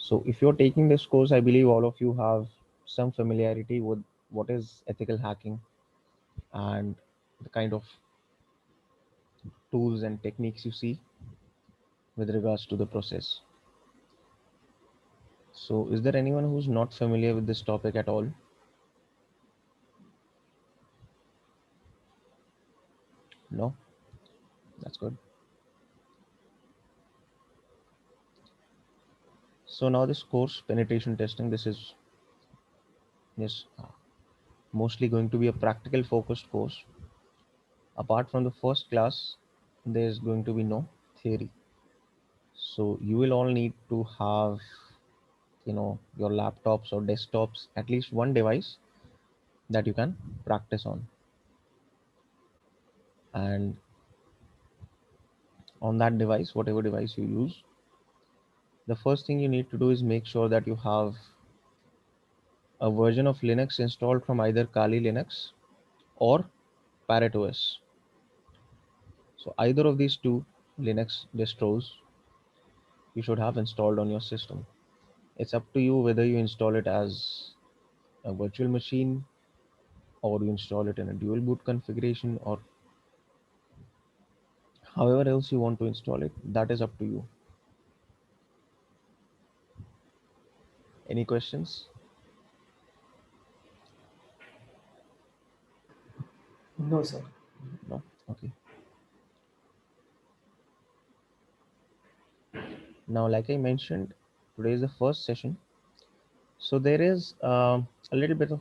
So if you're taking this course, I believe all of you have some familiarity with what is ethical hacking and the kind of tools and techniques you see with regards to the process. So is there anyone who's not familiar with this topic at all? No? That's good. So now this course, penetration testing, this is yes, mostly going to be a practical focused course. Apart from the first class, there's going to be no theory. So you will all need to have, your laptops or desktops, at least one device that you can practice on. And on that device, whatever device you use, the first thing you need to do is make sure that you have a version of Linux installed from either Kali Linux or Parrot OS. So either of these two Linux distros you should have installed on your system. It's up to you whether you install it as a virtual machine or you install it in a dual boot configuration or however else you want to install it. That is up to you. Any questions? No, sir. No? Okay. Now, like I mentioned, today is the first session. So there is a little bit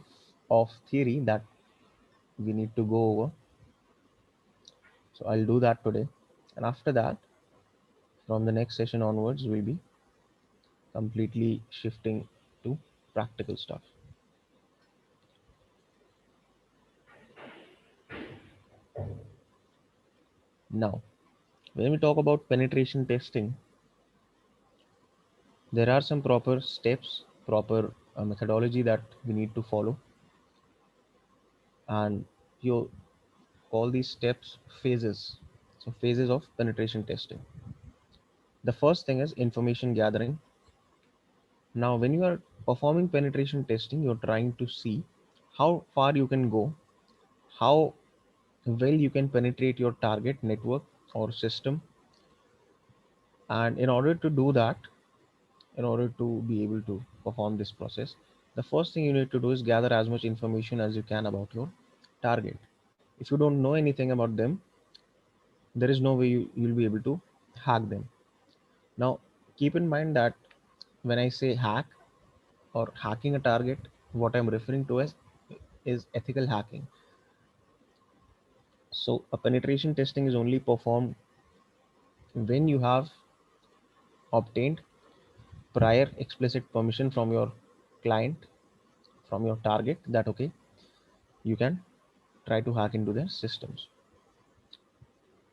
of theory that we need to go over. So I'll do that today. And after that, from the next session onwards, we'll be completely shifting to practical stuff. Now, when we talk about penetration testing, there are some proper steps, proper methodology that we need to follow, and you call these steps phases. So, phases of penetration testing. The first thing is information gathering. Now, when you are performing penetration testing, you're trying to see how far you can go, how well you can penetrate your target network or system. And in order to do that, in order to be able to perform this process, the first thing you need to do is gather as much information as you can about your target. If you don't know anything about them, there is no way you'll be able to hack them. Now, keep in mind that when I say hack or hacking a target, what I'm referring to as is ethical hacking. So, a penetration testing is only performed when you have obtained prior explicit permission from your client, from your target, that okay, you can try to hack into their systems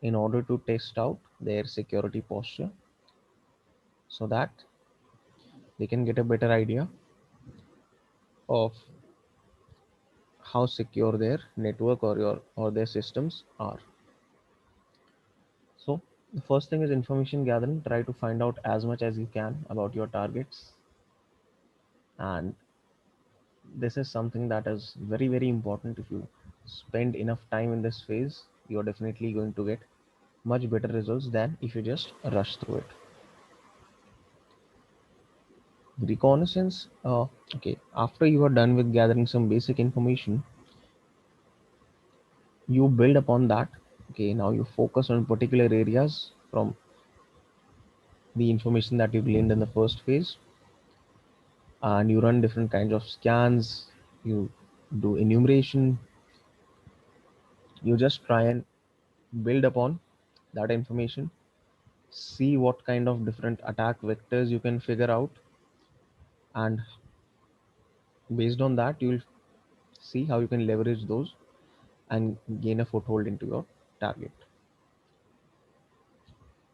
in order to test out their security posture so that they can get a better idea of how secure their network or their systems are. So the first thing is information gathering. Try to find out as much as you can about your targets, and this is something that is very important. If you spend enough time in this phase, you're definitely going to get much better results than if you just rush through it. Reconnaissance, okay, after you are done with gathering some basic information, you build upon that. Okay, now you focus on particular areas from the information that you gleaned in the first phase, and you run different kinds of scans. You do enumeration. You just try and build upon that information, see what kind of different attack vectors you can figure out, and based on that you'll see how you can leverage those and gain a foothold into your target.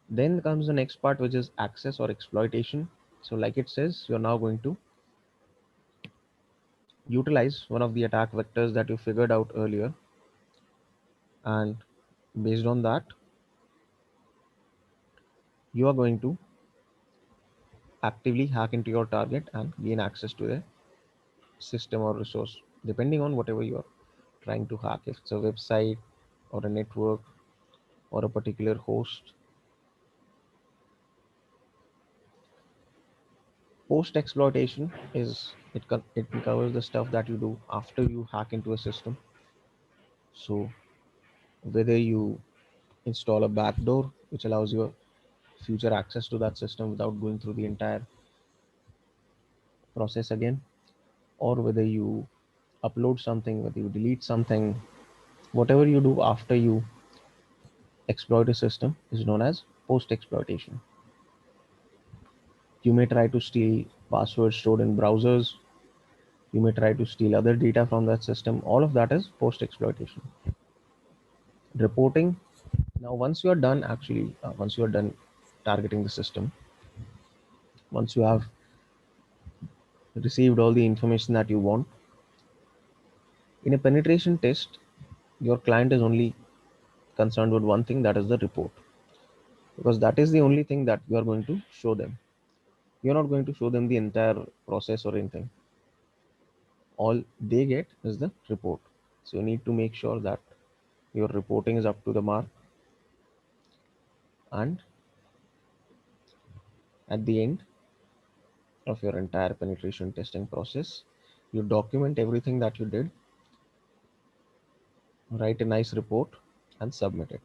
Then comes the next part, which is access or exploitation. So like it says, you're now going to utilize one of the attack vectors that you figured out earlier, and based on that you are going to actively hack into your target and gain access to their system or resource, depending on whatever you're trying to hack. If it's a website or a network or a particular host. Post exploitation is it covers the stuff that you do after you hack into a system. So whether you install a backdoor which allows you future access to that system without going through the entire process again, or whether you upload something, whether you delete something, whatever you do after you exploit a system is known as post exploitation. You may try to steal passwords stored in browsers, you may try to steal other data from that system. All of that is post exploitation. Reporting. Now once you are done actually once you are done targeting the system, once you have received all the information that you want, in a penetration test your client is only concerned with one thing, that is the report, because that is the only thing that you are going to show them. You're not going to show them the entire process or anything. All they get is the report. So you need to make sure that your reporting is up to the mark, and at the end of your entire penetration testing process, you document everything that you did, write a nice report, and submit it.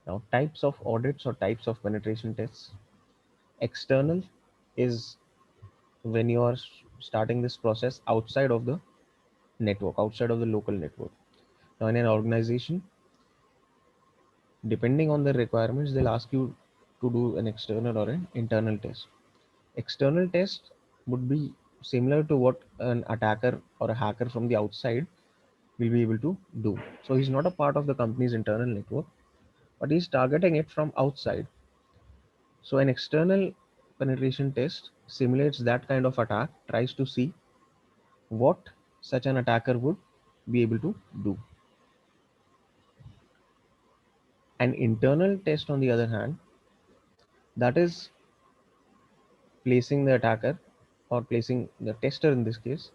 Now, types of audits or types of penetration tests. External is when you are starting this process outside of the network, outside of the local network. Now, in an organization, depending on the requirements, they'll ask you to do an external or an internal test. External test would be similar to what an attacker or a hacker from the outside will be able to do. So he's not a part of the company's internal network, but he's targeting it from outside. So an external penetration test simulates that kind of attack, tries to see what such an attacker would be able to do. An internal test, on the other hand, that is placing the attacker or placing the tester in this case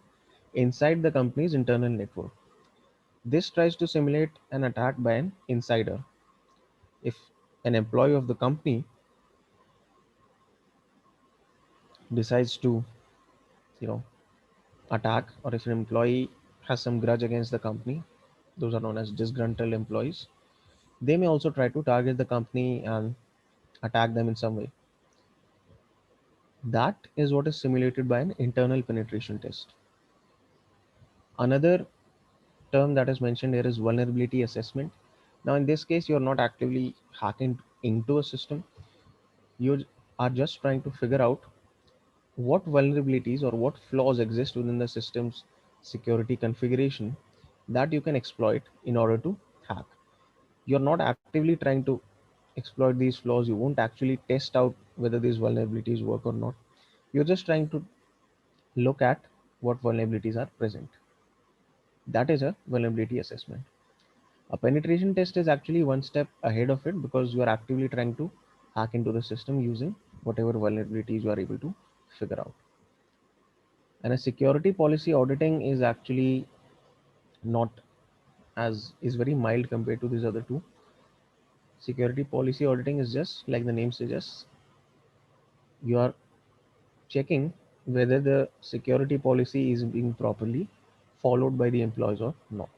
inside the company's internal network. This tries to simulate an attack by an insider. If an employee of the company decides to, you know, attack, or if an employee has some grudge against the company, those are known as disgruntled employees, they may also try to target the company and attack them in some way. That is what is simulated by an internal penetration test. Another term that is mentioned here is vulnerability assessment. Now, in this case, you're not actively hacking into a system, you are just trying to figure out what vulnerabilities or what flaws exist within the system's security configuration that you can exploit in order to hack. You're not actively trying to exploit these flaws, you won't actually test out whether these vulnerabilities work or not. You're just trying to look at what vulnerabilities are present. That is a vulnerability assessment. A penetration test is actually one step ahead of it because you are actively trying to hack into the system using whatever vulnerabilities you are able to figure out. And a security policy auditing is actually not as is very mild compared to these other two. Security policy auditing is just like the name suggests, you are checking whether the security policy is being properly followed by the employees or not,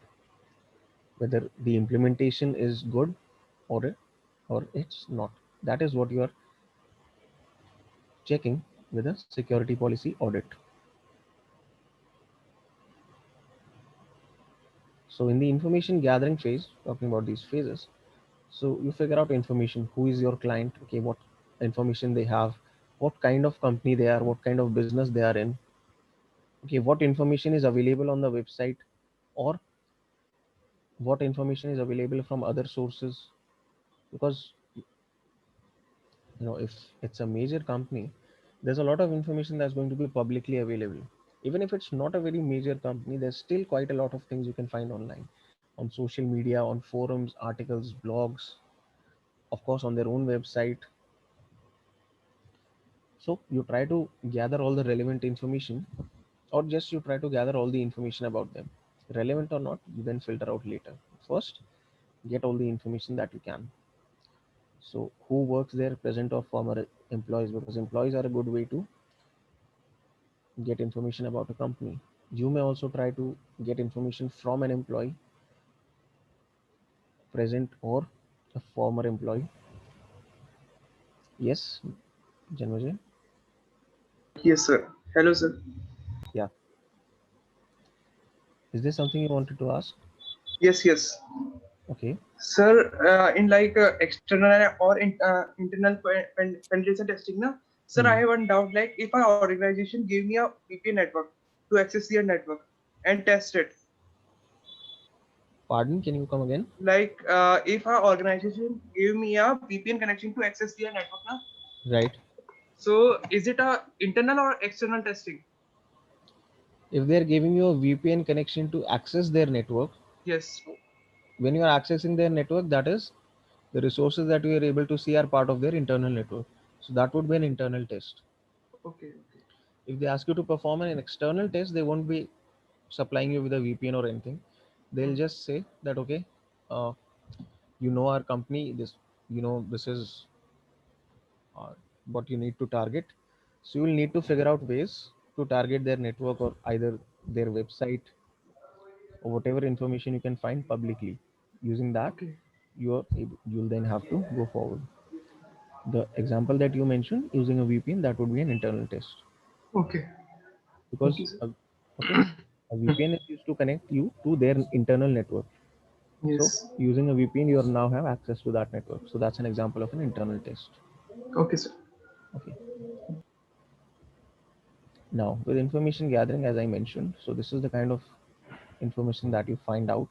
whether the implementation is good or it's not. That is what you are checking with a security policy audit. So in the information gathering phase, talking about these phases, so you figure out information, who is your client, okay, what information they have, what kind of company they are, what kind of business they are in, okay, what information is available on the website, or what information is available from other sources. Because if it's a major company, there's a lot of information that's going to be publicly available. Even if it's not a very major company, there's still quite a lot of things you can find online. on social media, on forums, articles, blogs, of course on their own website. So you try to gather all the relevant information, or just you try to gather all the information about them. Relevant or not, you then filter out later. First, get all the information that you can. So who works there, present or former employees, because employees are a good way to get information about a company. You may also try to get information from an employee, present or a former employee. Yes, Janvajay? Yes, sir. Hello, sir. Yeah. Is there something you wanted to ask? Yes, yes. Okay. Sir, in like external or internal penetration testing, na? Sir, I Hmm. have one doubt. Like, if our organization give me a VPN network to access their network and test it, Pardon, can you come again? like if our organization give me a VPN connection to access their network, na? Right. So is it a internal or external testing? If they're giving you a VPN connection to access their network, Yes. when you are accessing their network, that is the resources that you are able to see are part of their internal network. So that would be an internal test. Okay. Okay. If they ask you to perform an external test, they won't be supplying you with a VPN or anything. They'll Hmm. just say that, okay, uh, you know our company, this, this is uh, what you need to target. So you will need to figure out ways to target their network or either their website or whatever information you can find publicly. Using that, Okay. you'll then have to go forward. The example that you mentioned using a VPN, that would be an internal test, Okay. because Okay, sir. okay, a VPN is used to connect you to their internal network. So Yes. using a VPN, you now have access to that network. So that's an example of an internal test. Okay, sir. Okay. Now with information gathering, as I mentioned, so this is the kind of information that you find out,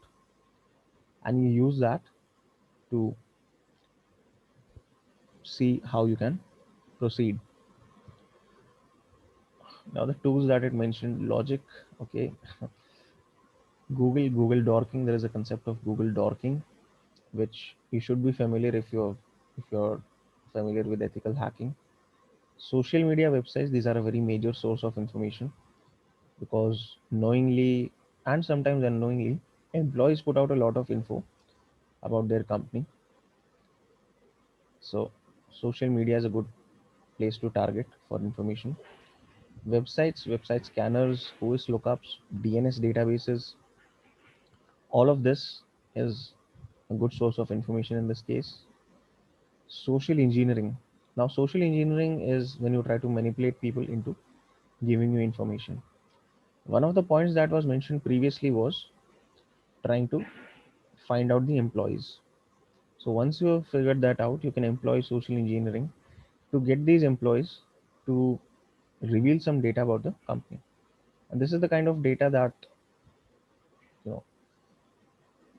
and you use that to see how you can proceed. Now the tools that it mentioned, logic, okay, Google dorking. There is a concept of Google dorking, which you should be familiar if you're familiar with ethical hacking. Social media websites, these are a very major source of information, because knowingly and sometimes unknowingly, employees put out a lot of info about their company. So social media is a good place to target for information. Website scanners, OS lookups, DNS databases, all of this is a good source of information in this case. Social engineering. Now, social engineering is when you try to manipulate people into giving you information. One of the points that was mentioned previously was trying to find out the employees. So, once you have figured that out, you can employ social engineering to get these employees to reveal some data about the company. And this is the kind of data that, you know,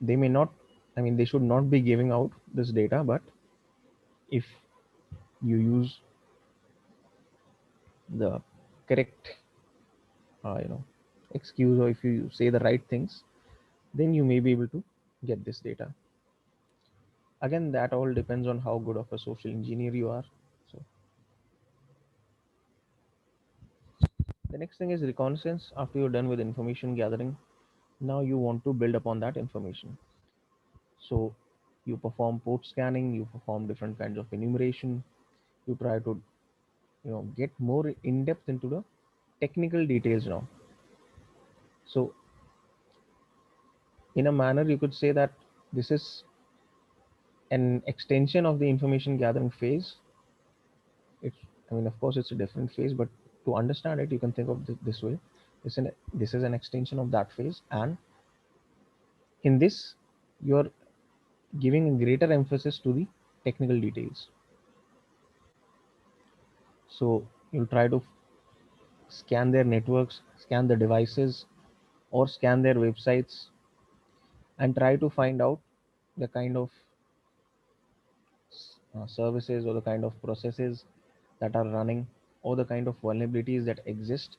they may not, I mean, they should not be giving out this data, but if you use the correct you know excuse, or if you say the right things, then you may be able to get this data. Again, that all depends on how good of a social engineer you are. So the next thing is reconnaissance. After you're done with information gathering, now you want to build upon that information. So you perform port scanning, you perform different kinds of enumeration, you try to get more in depth into the technical details now. So in a manner, you could say that this is an extension of the information gathering phase. It's, I mean, of course, it's a different phase, but to understand it, you can think of this way. This is an extension of that phase, and in this, you're giving a greater emphasis to the technical details. So you'll try to scan their networks, scan the devices, or scan their websites, and try to find out the kind of services or the kind of processes that are running, or the kind of vulnerabilities that exist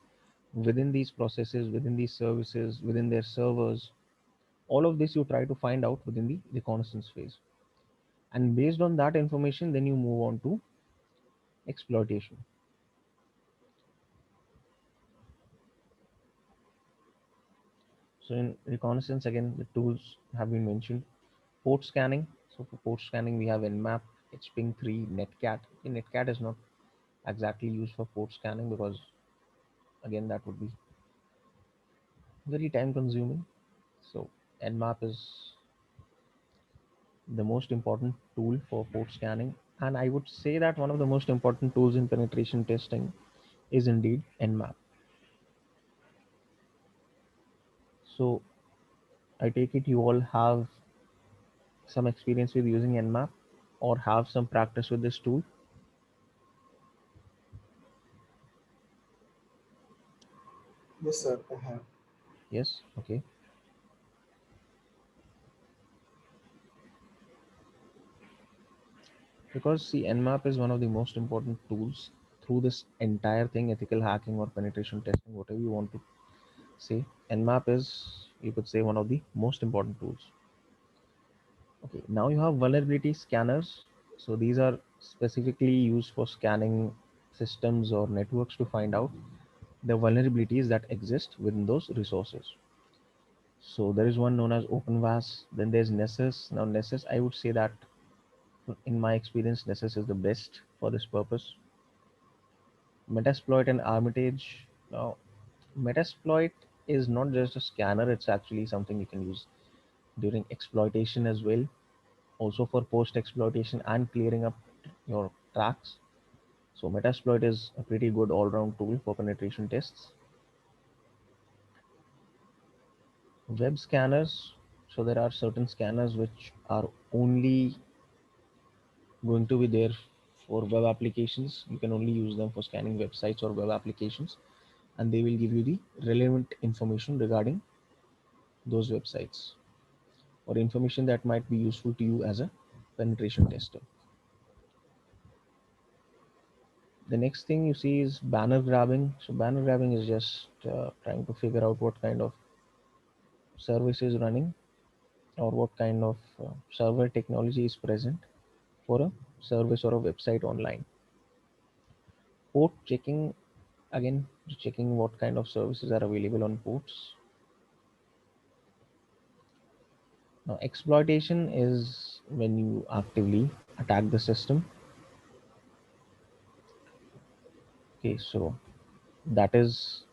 within these processes, within these services, within their servers, All of this you try to find out within the reconnaissance phase, and based on that information then you move on to exploitation. So in reconnaissance, again, the tools have been mentioned. Port scanning. So for port scanning, we have Nmap, HPing3, Netcat. The Netcat is not exactly used for port scanning because again that would be very time consuming. So Nmap is the most important tool for port scanning, and I would say that one of the most important tools in penetration testing is indeed Nmap. So I take it you all have some experience with using Nmap or have some practice with this tool. Yes, sir, I have. Yes, okay. Because see, Nmap is one of the most important tools through this entire thing, ethical hacking or penetration testing, whatever you want to say. Nmap is, you could say, one of the most important tools. Okay, now you have vulnerability scanners. So these are specifically used for scanning systems or networks to find out the vulnerabilities that exist within those resources. So there is one known as OpenVAS. Then there's Nessus. Now Nessus, I would say that in my experience, Nessus is the best for this purpose. Metasploit and Armitage. Now, Metasploit is not just a scanner; it's actually something you can use during exploitation as well, also for post exploitation and clearing up your tracks. So Metasploit is a pretty good all-round tool for penetration tests. Web scanners. So there are certain scanners which are only going to be there for web applications. You can only use them for scanning websites or web applications, and they will give you the relevant information regarding those websites or information that might be useful to you as a penetration tester. The next thing you see is banner grabbing. So banner grabbing is just trying to figure out what kind of service is running or what kind of server technology is present for a service or a website online. Port checking, again checking what kind of services are available on ports. Now exploitation is when you actively attack the system. Okay, so that is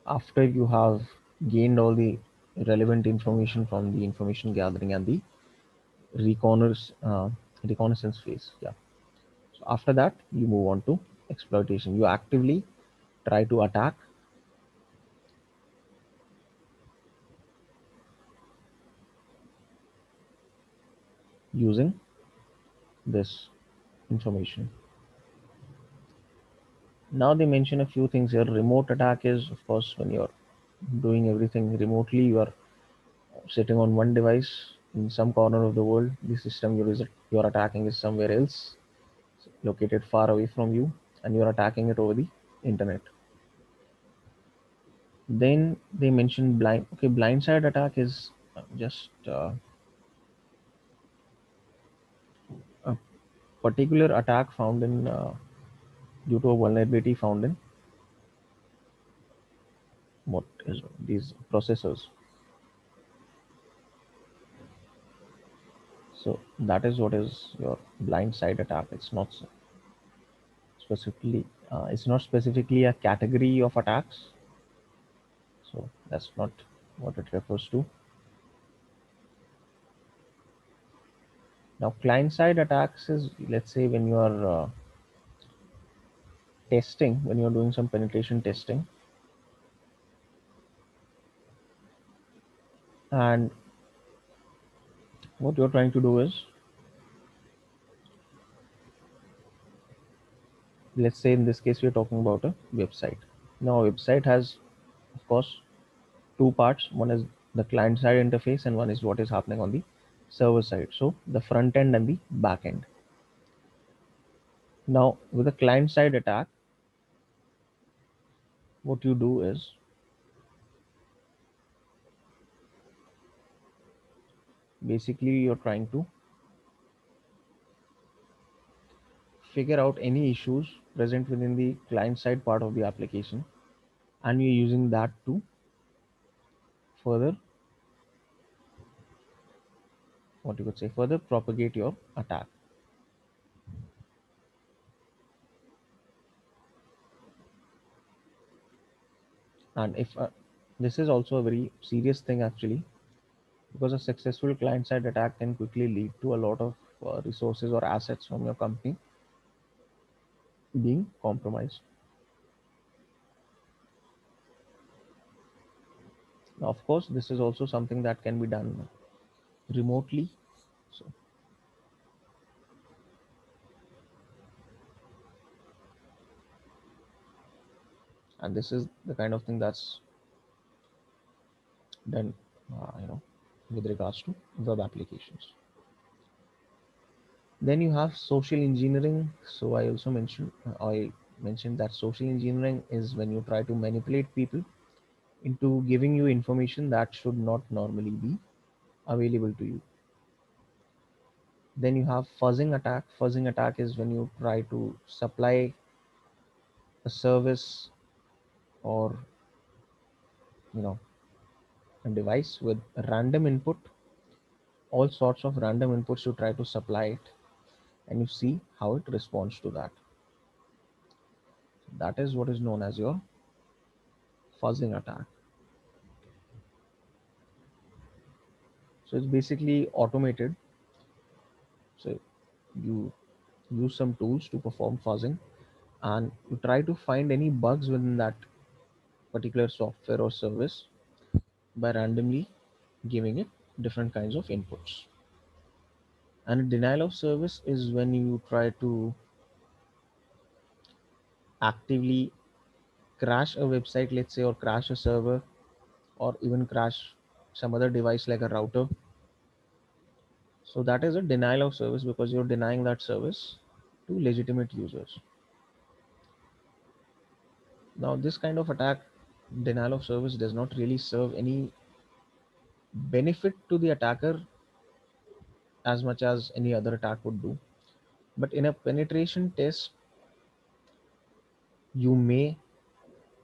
after you have gained all the relevant information from the information gathering and the reconnaissance phase. Yeah. So after that, you move on to exploitation. You actively try to attack using this information. Now they mention a few things here. Remote attack is, of course, when you're doing everything remotely, you are sitting on one device in some corner of the world. The system you're attacking is somewhere else, located far away from you, and you're attacking it over the internet. Then they mention blind. Okay, blindside attack is just a particular attack found in due to a vulnerability found in what is these processors. So that is what is your blindside attack. It's not specifically a category of attacks. So that's not what it refers to. Now, client side attacks is, let's say, when you are testing, when you're doing some penetration testing, and what you're trying to do is, let's say in this case, we're talking about a website. Now, a website has, of course, two parts. One is the client side interface, and one is what is happening on the server side. So, the front end and the back end. Now, with a client side attack, what you do is Basically, you're trying to figure out any issues present within the client side part of the application, and you're using that to further, what you could say, further propagate your attack. And if this is also a very serious thing actually, because a successful client side attack can quickly lead to a lot of resources or assets from your company being compromised. Now, of course, this is also something that can be done remotely. So, and this is the kind of thing that's done, you know, with regards to web applications. Then you have social engineering. So I mentioned that social engineering is when you try to manipulate people into giving you information that should not normally be available to you. Then you have fuzzing attack. Fuzzing attack is when you try to supply a service or, you know, a device with random input, all sorts of random inputs. You try to supply it and you see how it responds to that. That is what is known as your fuzzing attack. So it's basically automated. So you use some tools to perform fuzzing and you try to find any bugs within that particular software or service by randomly giving it different kinds of inputs. And a denial of service is when you try to actively crash a website, let's say, or crash a server, or even crash some other device like a router. So that is a denial of service because you're denying that service to legitimate users. Now, this kind of attack, denial of service, does not really serve any benefit to the attacker as much as any other attack would do. But in a penetration test, you may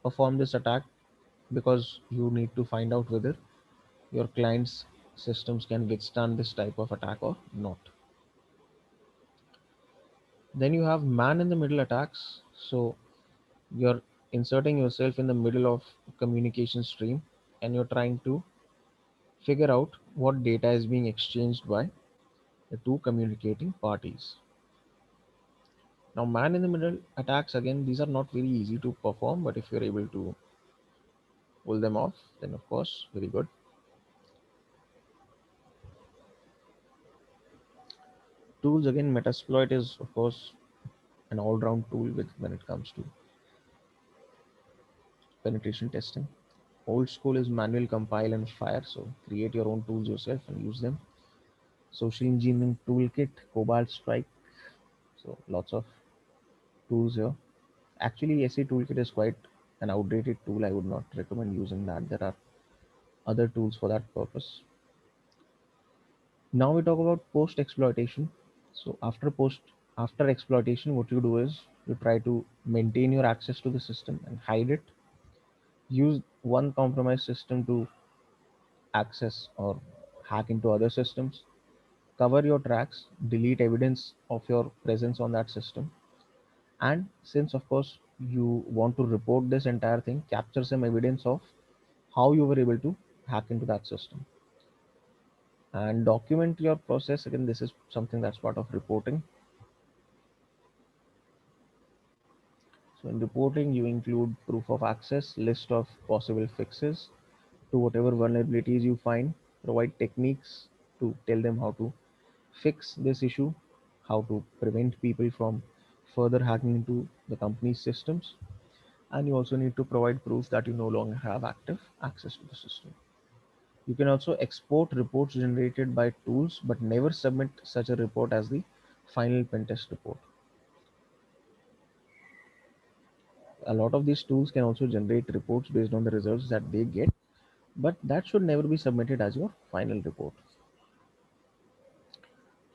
perform this attack because you need to find out whether your client's systems can withstand this type of attack or not. Then you have man in the middle attacks. So you're inserting yourself in the middle of communication stream and you're trying to figure out what data is being exchanged by the two communicating parties. Now, man in the middle attacks, again, these are not very easy to perform, but if you're able to pull them off, then of course, very good. Tools, again, Metasploit is of course an all-round tool with when it comes to penetration testing. Old school is manual compile and fire, so create your own tools yourself and use them. Social engineering toolkit, Cobalt Strike, so lots of tools here. Actually, SE toolkit is quite an outdated tool. I would not recommend using that. There are other tools for that purpose. Now we talk about post exploitation. So after exploitation, what you do is you try to maintain your access to the system and hide it. Use one compromised system to access or hack into other systems. Cover your tracks, delete evidence of your presence on that system. And since of course you want to report this entire thing, capture some evidence of how you were able to hack into that system and document your process. Again, this is something that's part of reporting. So in reporting, you include proof of access, list of possible fixes to whatever vulnerabilities you find, provide techniques to tell them how to fix this issue, how to prevent people from further hacking into the company's systems, and you also need to provide proof that you no longer have active access to the system. You can also export reports generated by tools, but never submit such a report as the final pen test report. A lot of these tools can also generate reports based on the results that they get, but that should never be submitted as your final report.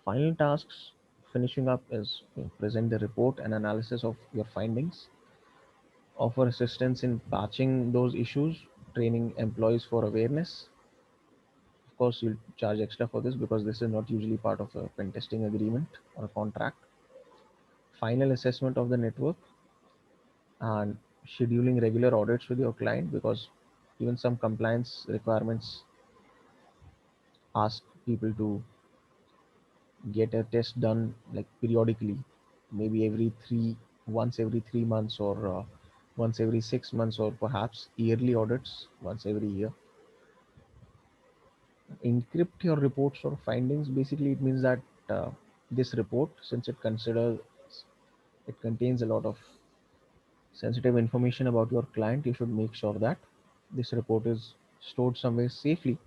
Final tasks finishing up is present the report and analysis of your findings, offer assistance in patching those issues, training employees for awareness. Of course, you'll charge extra for this because this is not usually part of a pen testing agreement or a contract. Final assessment of the network and scheduling regular audits with your client, because even some compliance requirements ask people to get a test done like periodically, maybe once every 3 months, or once every 6 months, or perhaps yearly audits once every year. Encrypt your reports or findings. Basically, it means that this report, since it contains a lot of sensitive information about your client, you should make sure that this report is stored somewhere safely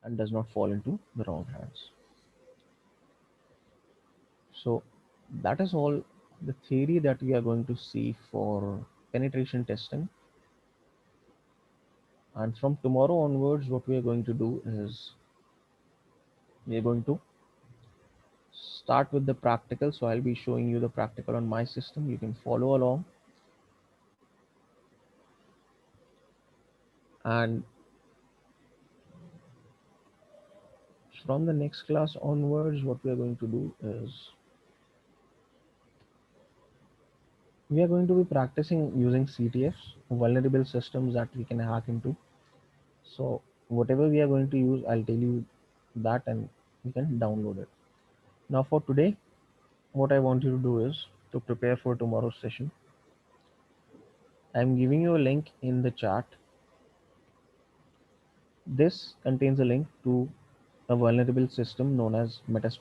and does not fall into the wrong hands. So that is all the theory that we are going to see for penetration testing. And from tomorrow onwards, what we are going to do is we are going to start with the practical. So I'll be showing you the practical on my system. You can follow along. And from the next class onwards, what we are going to do is we are going to be practicing using CTFs, vulnerable systems that we can hack into. So whatever we are going to use, I'll tell you that and you can download it. Now for today, what I want you to do is to prepare for tomorrow's session. I'm giving you a link in the chat. This contains a link to a vulnerable system known as Metasploit.